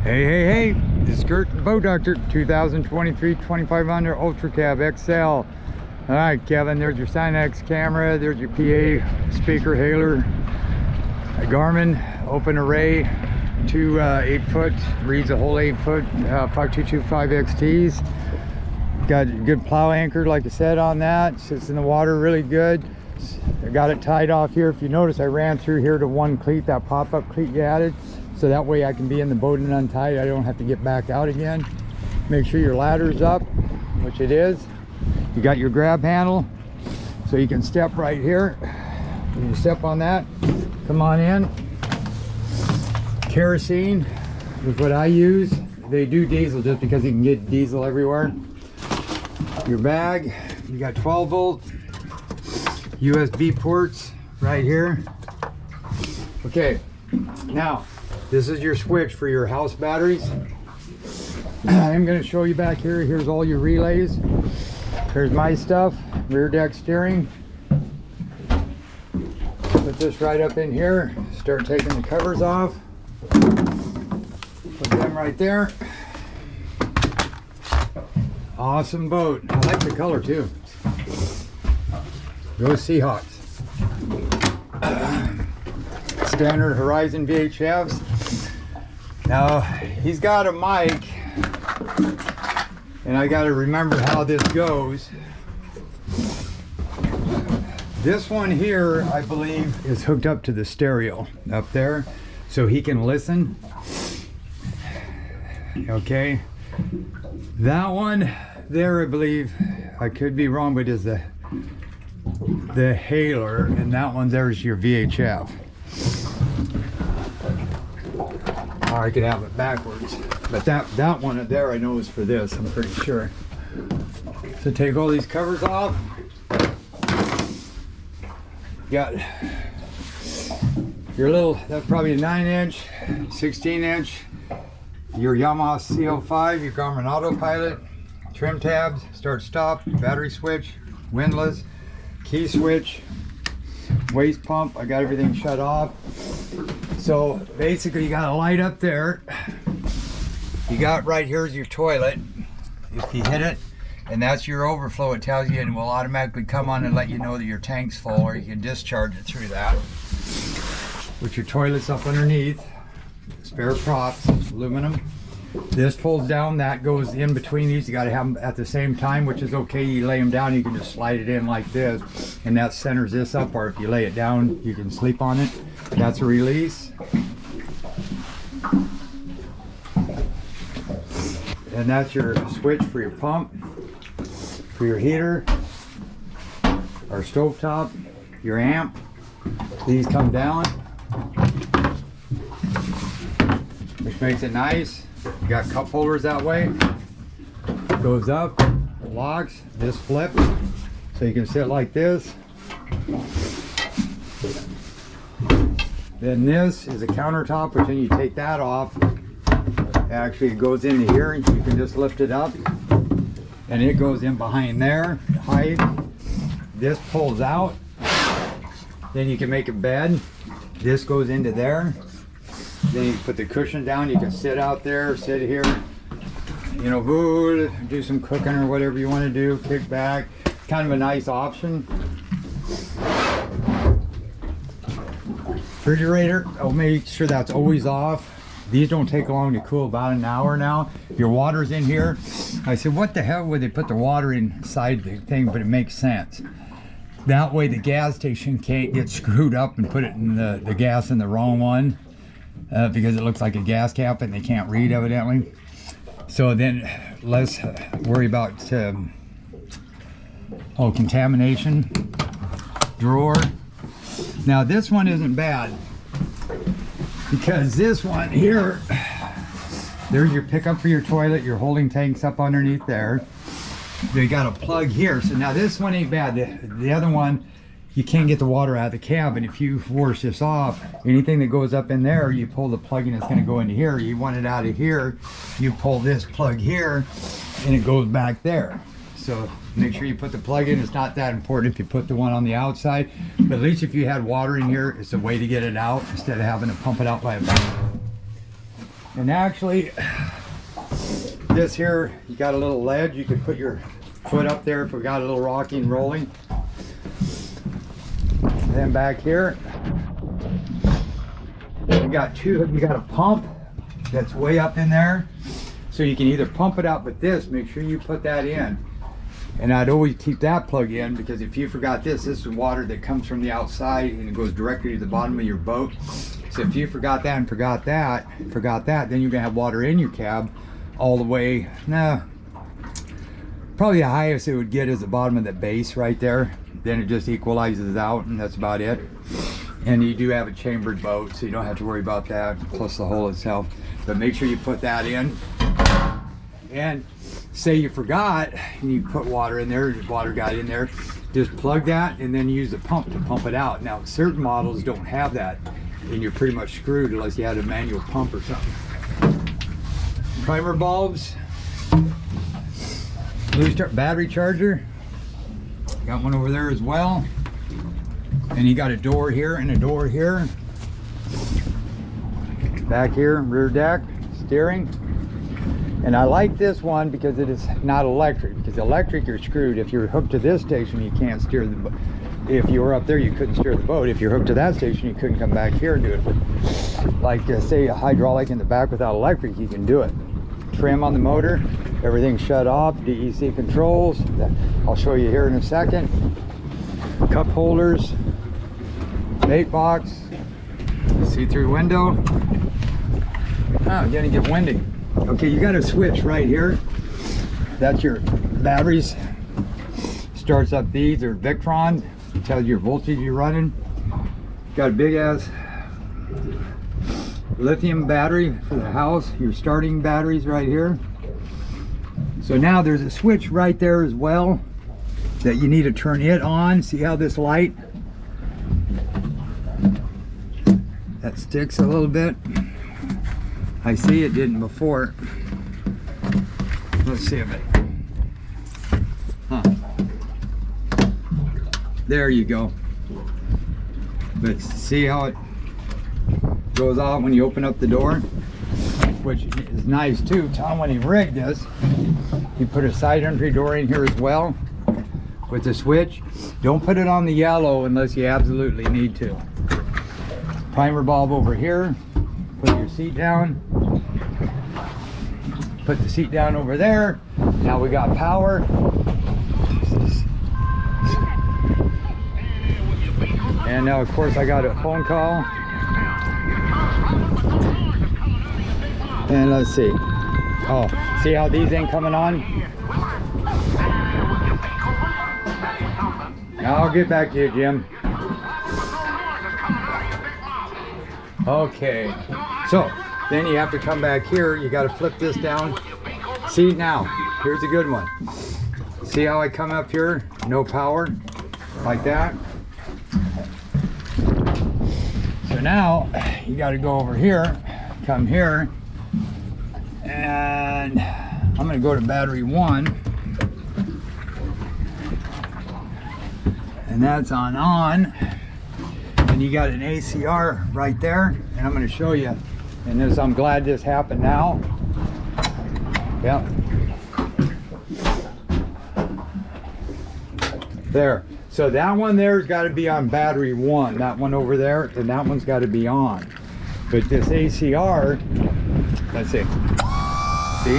Hey, this is Kurt, the Boat Doctor, 2023 2500 Ultra Cab XL. All right, Kevin, there's your Synex camera, there's your PA speaker hailer, a Garmin open array, two 8-foot, reads a whole 8-foot 5225 XTs. Got a good plow anchor, like I said, on that. Sits in the water really good. I got it tied off here. If you notice, I ran through here to one cleat, that pop-up cleat you added. So that way I can be in the boat and untied. I don't have to get back out again. Make sure your ladder's up, which it is. You got your grab handle, so you can step right here. You step on that, come on in. Kerosene is what I use. They do diesel just because you can get diesel everywhere. Your bag, you got 12 volt USB ports right here. Okay, now this is your switch for your house batteries. I'm going to show you back here. Here's all your relays. Here's my stuff, rear deck steering. Put this right up in here. Start taking the covers off. Put them right there. Awesome boat. I like the color too. Go Seahawks. Standard Horizon VHFs. Now he's got a mic, and I got to remember how this goes. This one here, I believe, is hooked up to the stereo up there, so he can listen. Okay, that one there, I believe, I could be wrong, but is the hailer, and that one there's your VHF. Or I could have it backwards, but that one there I know is for this, I'm pretty sure. So take all these covers off. Got your little, that's probably a 9-inch, 16-inch, your Yamaha CO5, your Garmin Autopilot, trim tabs, start stop, battery switch, windlass, key switch, waste pump. I got everything shut off. So basically you got a light up there. You got right here is your toilet. If you hit it, and that's your overflow, it tells you, and it will automatically come on and let you know that your tank's full, or you can discharge it through that. With your toilets up underneath, spare props, aluminum. This folds down, that goes in between these. You got to have them at the same time, which is okay. You lay them down, you can just slide it in like this, and that centers this up, or if you lay it down, you can sleep on it. That's a release. And that's your switch for your pump, for your heater, our stovetop, your amp. These come down, which makes it nice. You got cup holders that way. Goes up, locks, this flips, so you can sit like this. Then this is a countertop, which then you take that off. Actually, it goes into here, and you can just lift it up, and it goes in behind there. Hide. This pulls out. Then you can make a bed. This goes into there. Then you put the cushion down. You can sit out there, sit here, you know, do some cooking or whatever you want to do. Kick back. Kind of a nice option. Refrigerator, I'll make sure that's always off. These don't take long to cool, about an hour now. Your water's in here. I said, what the hell would they put the water inside the thing? But it makes sense. That way the gas station can't get screwed up and put it in the gas in the wrong one, because it looks like a gas cap and they can't read, evidently. So then less worry about contamination. Drawer. Now this one isn't bad, because this one here, there's your pickup for your toilet, your holding tanks up underneath there. They got a plug here, so now this one ain't bad. The other one, you can't get the water out of the cabin. If you force this off, anything that goes up in there, you pull the plug and it's going to go into here. You want it out of here, you pull this plug here and it goes back there. So make sure you put the plug in. It's not that important if you put the one on the outside, but at least if you had water in here, it's a way to get it out instead of having to pump it out by a valve. And actually, this here, you got a little ledge. You could put your foot up there if we got a little rocky and rolling. Then back here, you got a pump that's way up in there. So you can either pump it out with this, make sure you put that in. And I'd always keep that plug in, because if you forgot this is water that comes from the outside and it goes directly to the bottom of your boat. So if you forgot that and forgot that, then you're gonna have water in your cab all the way. Probably the highest it would get is the bottom of the base right there. Then it just equalizes out, and that's about it. And you do have a chambered boat, so you don't have to worry about that, plus the hole itself. But make sure you put that in. And say you forgot and you put water in there, water got in there, just plug that and then use the pump to pump it out. Now certain models don't have that, and you're pretty much screwed unless you had a manual pump or something. Primer bulbs, battery charger, got one over there as well. And you got a door here and a door here. Back here, rear deck, steering. And I like this one because it is not electric. Because electric, you're screwed. If you're hooked to this station, you can't steer the boat. If you were up there, you couldn't steer the boat. If you're hooked to that station, you couldn't come back here and do it. But like say a hydraulic in the back without electric, you can do it. Trim on the motor, everything's shut off, DEC controls. I'll show you here in a second. Cup holders, bait box, see-through window. Oh, getting to get windy. Okay, you got a switch right here. That's your batteries. Starts up these, they're Victron. Tells you your voltage you're running. Got a big ass lithium battery for the house. Your starting batteries right here. So now there's a switch right there as well that you need to turn it on. See how this light that sticks a little bit? I see it didn't before. Let's see if it, there you go. But see how it goes off when you open up the door, which is nice too. Tom, when he rigged this, he put a side entry door in here as well with the switch. Don't put it on the yellow unless you absolutely need to. Primer bulb over here. Put your seat down. Put the seat down over there. Now we got power. And now of course I got a phone call. And let's see. Oh, see how these ain't coming on? I'll get back to you, Jim. Okay, so then you have to come back here. You got to flip this down. See now, here's a good one. See how I come up here? No power, like that. So now you got to go over here, come here, and I'm going to go to battery 1. And that's on. And you got an ACR right there, and I'm going to show you. And this, I'm glad this happened now. Yep. There. So that one there's got to be on battery 1. That one over there, and that one's got to be on. But this ACR, let's see. See?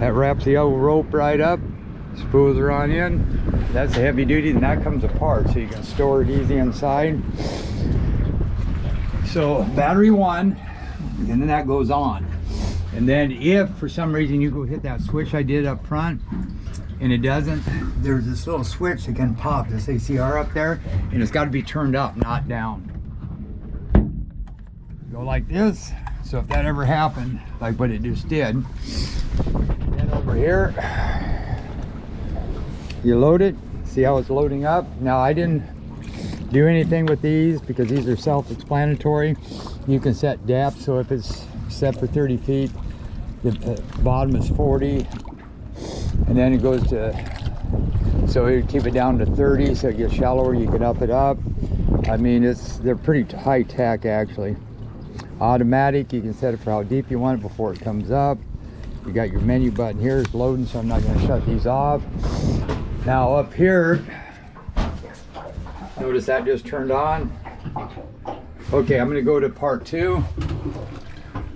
That wraps the old rope right up. Spools are on in. That's a heavy duty, and that comes apart, so you can store it easy inside. So battery 1, and then that goes on. And then if for some reason you go hit that switch I did up front and it doesn't, there's this little switch that can pop this ACR up there, and it's got to be turned up, not down. Go like this. So if that ever happened, like what it just did, then over here, you load it. See how it's loading up? Now I didn't do anything with these because these are self-explanatory. You can set depth, so if it's set for 30 feet, the bottom is 40, and then it goes to, so you keep it down to 30, so it gets shallower, you can up it up. I mean, they're pretty high tech actually. Automatic, you can set it for how deep you want it before it comes up. You got your menu button here, it's loading, so I'm not going to shut these off. Now up here, notice that just turned on. Okay, I'm going to go to part 2.